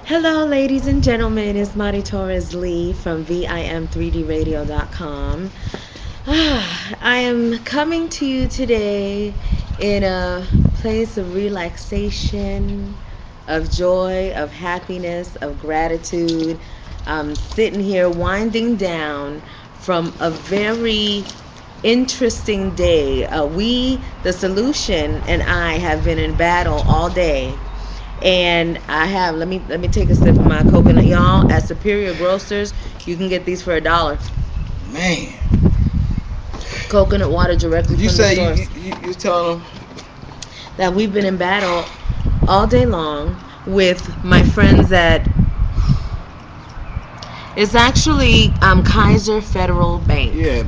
Hello, ladies and gentlemen. It's Mari Torres Lee from VIM3DRadio.com. I am coming to you today in a place of relaxation, of joy, of happiness, of gratitude. I'm sitting here winding down from a very interesting day. The solution, and I have been in battle all day, and I have let me take a sip of my coconut, y'all. At Superior Grocers, you can get these for $1. Man, Coconut water directly you from the say source. you telling them? That we've been in battle all day long with my friends at. It's actually Kaiser Federal Bank. Yeah,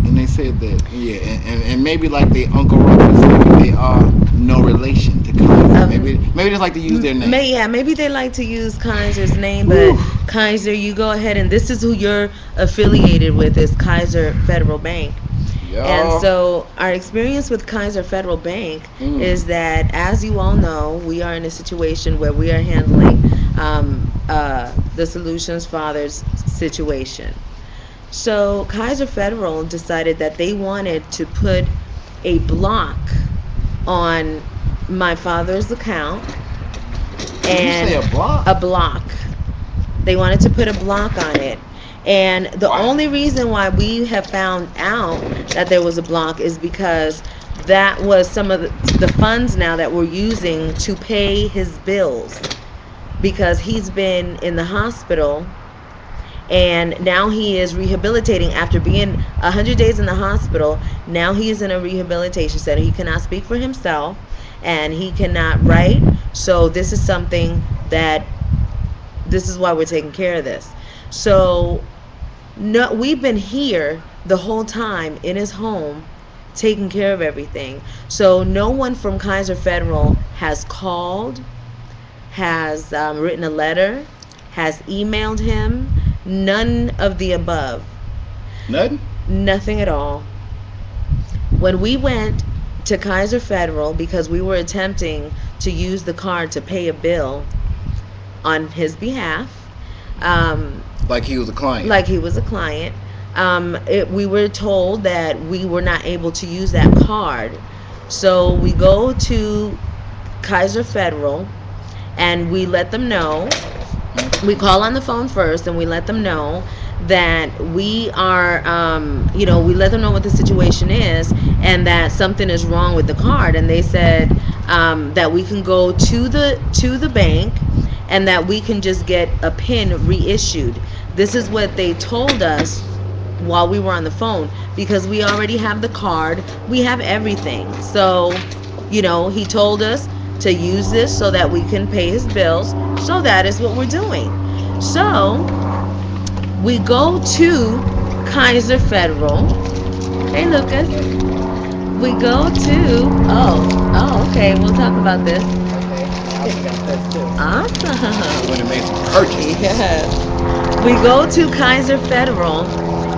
and they said that. Yeah, and maybe like they Uncle Ruckus, maybe they are no relation to Kaiser. Maybe they just like to use their name. Maybe they like to use Kaiser's name, but Whew. Kaiser, you go ahead, and this is who you're affiliated with, is Kaiser Federal Bank. And so our experience with Kaiser Federal Bank is that, as you all know, we are in a situation where we are handling the Solutions Fathers situation. So Kaiser Federal decided that they wanted to put a block on my father's account. And you say a block? A block. They wanted to put a block on it. And the only reason why we have found out that there was a block is because that was some of the funds now that we're using to pay his bills, because he's been in the hospital and now he is rehabilitating after being 100 days in the hospital. Now he is in a rehabilitation center. He cannot speak for himself and he cannot write. So this is something that, this is why we're taking care of this. So no, we've been here the whole time in his home taking care of everything. So no one from Kaiser Federal has called, has written a letter, has emailed him. None of the above. Nothing? Nothing at all. When we went to Kaiser Federal, because we were attempting to use the card to pay a bill on his behalf, like he was a client. We were told that we were not able to use that card. So we go to Kaiser Federal and we let them know. We call on the phone first and we let them know that we are, we let them know what the situation is and that something is wrong with the card. And they said that we can go to the bank and that we can just get a PIN reissued. This is what they told us while we were on the phone, because we already have the card, we have everything. So, he told us to use this so that we can pay his bills. So that is what we're doing. So we go to Kaiser Federal. Hey, Lucas. We go to, okay, we'll talk about this. Awesome. When it makes a purchase. Yes. We go to Kaiser Federal,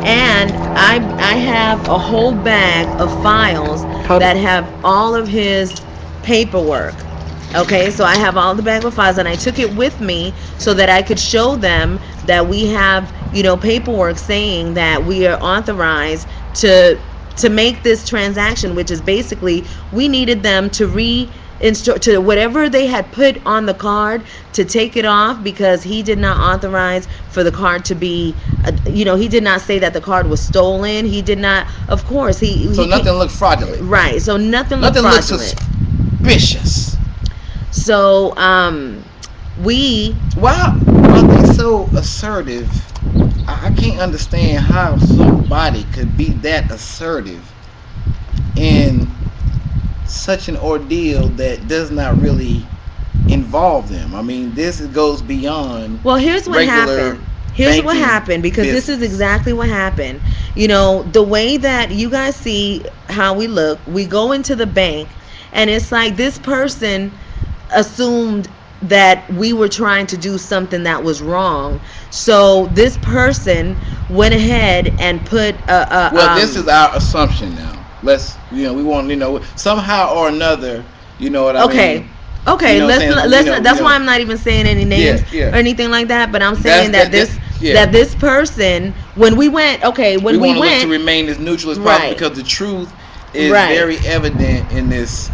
and I have a whole bag of files that have all of his paperwork. Okay, so I have all the bag of files, and I took it with me so that I could show them that we have, paperwork saying that we are authorized to make this transaction, which is basically we needed them to to whatever they had put on the card to take it off, because he did not authorize for the card to be, he did not say that the card was stolen. He did not, of course, nothing looked fraudulent. Right, so nothing looked fraudulent. Suspicious. So, why are they so assertive? I can't understand how somebody could be that assertive in such an ordeal that does not really involve them. I mean, this goes beyond. Well, here's what happened. Because business. This is exactly what happened. The way that you guys see how we look, we go into the bank, and it's like this person assumed that we were trying to do something that was wrong. So this person went ahead and put this is our assumption now. We want somehow or another, you know what I mean? Okay, let's. That's why I'm not even saying any names Yeah. or anything like that. But I'm saying that this person, when we went, when we want went, to look to remain as neutral as possible, right, because the truth is right, very evident in this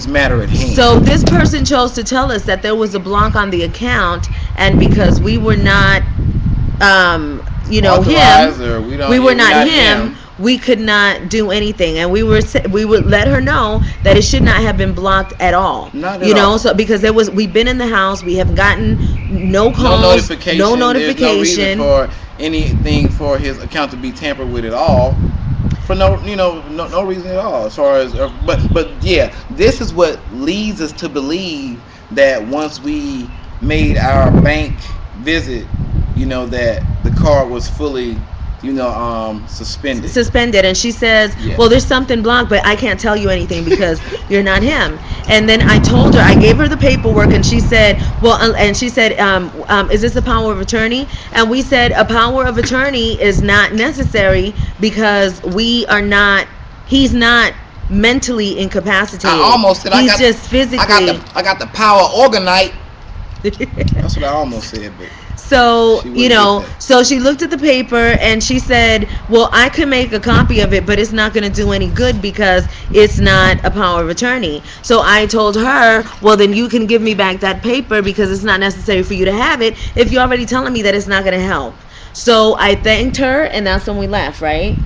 matter at hand. So this person chose to tell us that there was a block on the account, and because we were not, Authorized, him, or we were not him. We could not do anything, and we would let her know that it should not have been blocked at all. Not at all. So because we've been in the house, we have gotten no calls, no notification. There's no reason for anything for his account to be tampered with at all. For no reason at all. As far as, but yeah, this is what leads us to believe that once we made our bank visit, that the card was fully, suspended. And she says, well, there's something blocked, but I can't tell you anything because you're not him. And then I told her, I gave her the paperwork, and she said, is this a power of attorney? And we said, a power of attorney is not necessary because he's not mentally incapacitated. I almost said, he's just physically. I got the power organite. That's what I almost said, but. So, so she looked at the paper and she said, well, I could make a copy of it, but it's not going to do any good because it's not a power of attorney. So I told her, well, then you can give me back that paper because it's not necessary for you to have it if you're already telling me that it's not going to help. So I thanked her, and that's when we left, right?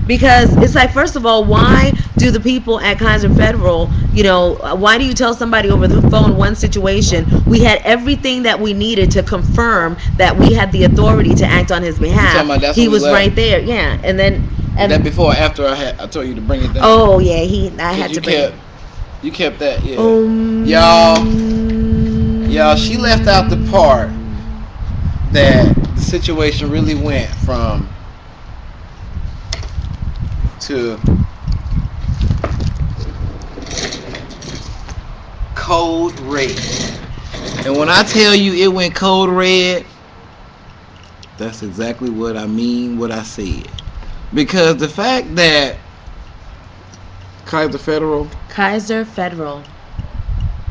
Because it's like, first of all, why do the people at Kaiser Federal, why do you tell somebody over the phone one situation? We had everything that we needed to confirm that we had the authority to act on his behalf. He was right there, yeah. And then that before or after I told you to bring it down. Oh yeah, I had to bring it. You kept that, yeah. Y'all, she left out the part that the situation really went from to code red. And when I tell you it went code red, that's exactly what I mean, what I said. Because the fact that Kaiser Federal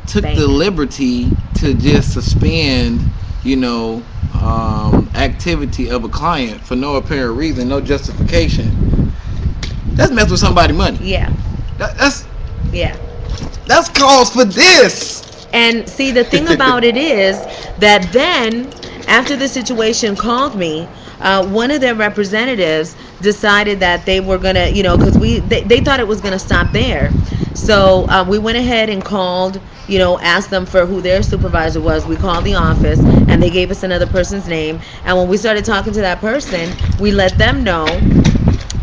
took the liberty to just suspend, activity of a client for no apparent reason, no justification, that's messed with somebody's money. Yeah. That's cause for this. And see, the thing about it is that then, after the situation called me, one of their representatives decided that they were gonna, because they thought it was gonna stop there. So we went ahead and called, asked them for who their supervisor was. We called the office, and they gave us another person's name. And when we started talking to that person, we let them know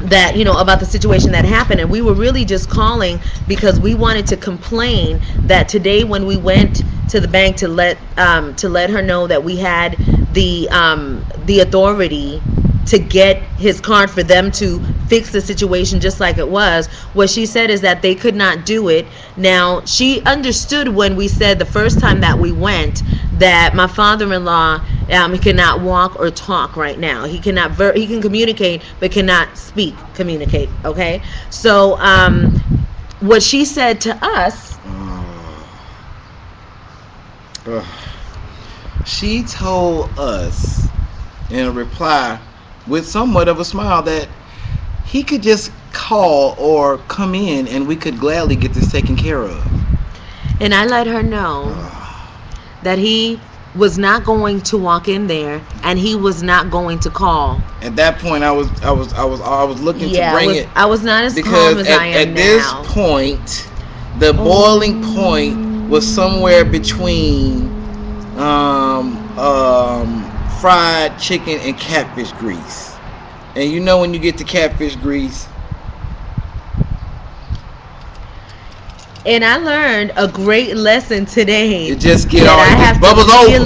that, about the situation that happened. And we were really just calling because we wanted to complain that today when we went to the bank to let her know that we had the authority to get his card for them to fix the situation just like it was, what she said is that they could not do it. Now, she understood when we said the first time that we went that my father-in-law, he cannot walk or talk right now. He cannot he can communicate but cannot communicate, okay? So what she said to us, she told us in a reply with somewhat of a smile that he could just call or come in and we could gladly get this taken care of. And I let her know that he was not going to walk in there and he was not going to call. At that point, I was looking to bring it. I was not as calm as I am now. Because at this point, the boiling point was somewhere between fried chicken and catfish grease. And when you get to catfish grease. And I learned a great lesson today. You just get all bubbles over.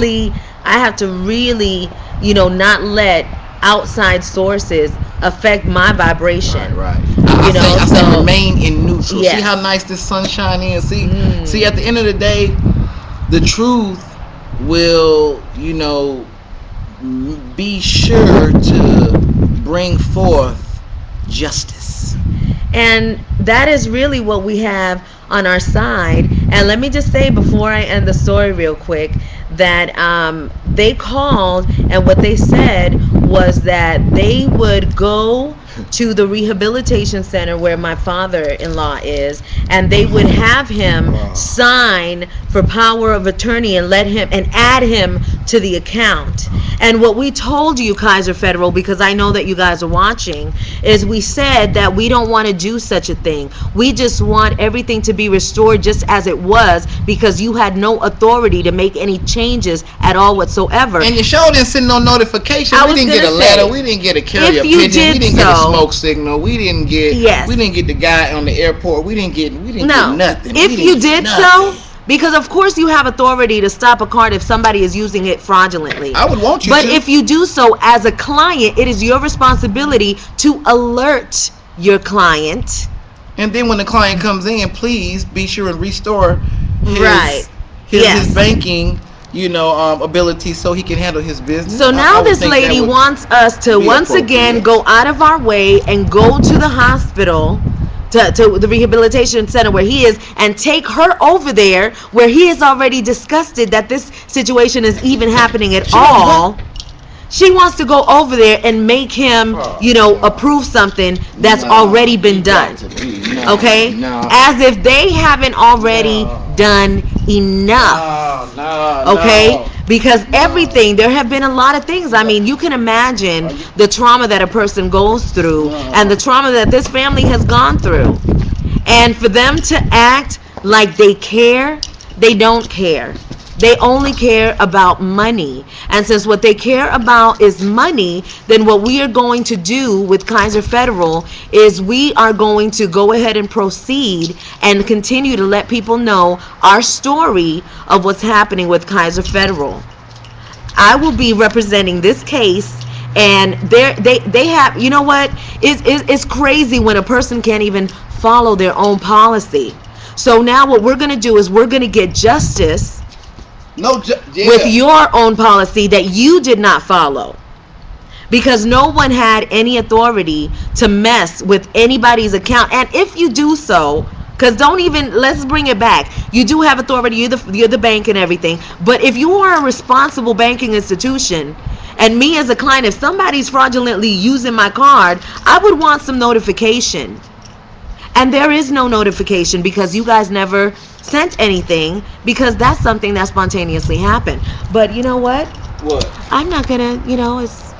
I have to really, not let outside sources affect my vibration. Right. I say remain in neutral. Yes. See how nice this sunshine is. See, at the end of the day, the truth will, be sure to bring forth justice. And that is really what we have on our side. And let me just say before I end the story real quick that they called, and what they said was that they would go to the rehabilitation center where my father-in-law is, and they would have him sign for power of attorney and let him and add him to the account. And what we told you, Kaiser Federal, because I know that you guys are watching, is we said that we don't want to do such a thing. We just want everything to be restored just as it was, because you had no authority to make any changes at all whatsoever. And your show didn't send no notification. We didn't get a letter. We didn't get a carrier pigeon. We didn't get a smoke signal. We didn't get. Yes. We didn't get the guy on the airport. We didn't get nothing. If you did so, because of course you have authority to stop a card if somebody is using it fraudulently. I would want you to. But if you do so as a client, it is your responsibility to alert your client. And then when the client comes in, please be sure and restore his banking, ability so he can handle his business. So now this lady wants us to once again go out of our way and go to the hospital, to the rehabilitation center where he is, and take her over there where he is already disgusted that this situation is even happening at all. She wants to go over there and make him, approve something that's already been done. Okay? As if they haven't already done enough. Okay? Because everything, there have been a lot of things. I mean, you can imagine the trauma that a person goes through and the trauma that this family has gone through. And for them to act like they care, they don't care. They only care about money. And since what they care about is money, then what we are going to do with Kaiser Federal is we are going to go ahead and proceed and continue to let people know our story of what's happening with Kaiser Federal. I will be representing this case, and they have, you know what? It's crazy when a person can't even follow their own policy. So now what we're going to do is we're going to get justice with your own policy that you did not follow, because no one had any authority to mess with anybody's account. And if you do so, because let's bring it back, you do have authority, you're the bank and everything, but if you are a responsible banking institution, and me as a client, if somebody's fraudulently using my card, I would want some notification. And there is no notification because you guys never sent anything, because that's something that spontaneously happened. But you know what? What? I'm not gonna, it's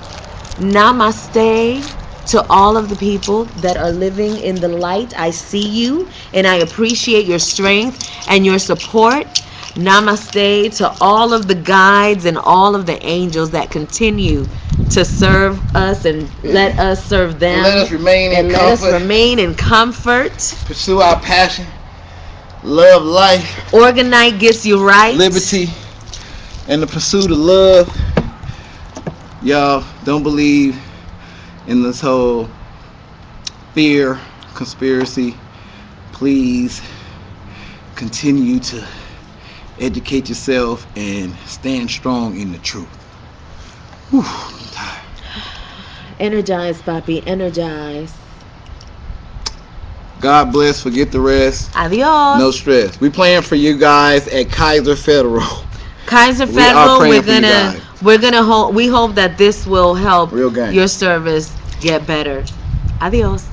namaste to all of the people that are living in the light. I see you and I appreciate your strength and your support. Namaste to all of the guides and all of the angels that continue to serve us and let us serve them. Let us remain in comfort. Let us remain in comfort. Pursue our passion. Love life. Organite gets you right. Liberty. And the pursuit of love. Y'all don't believe in this whole fear conspiracy. Please continue to educate yourself and stand strong in the truth. Whew, I'm tired. Energize, Papi, energize. God bless, forget the rest. Adios. No stress. We playing for you guys at Kaiser Federal. Kaiser Federal, we hope that this will help your service get better. Adios.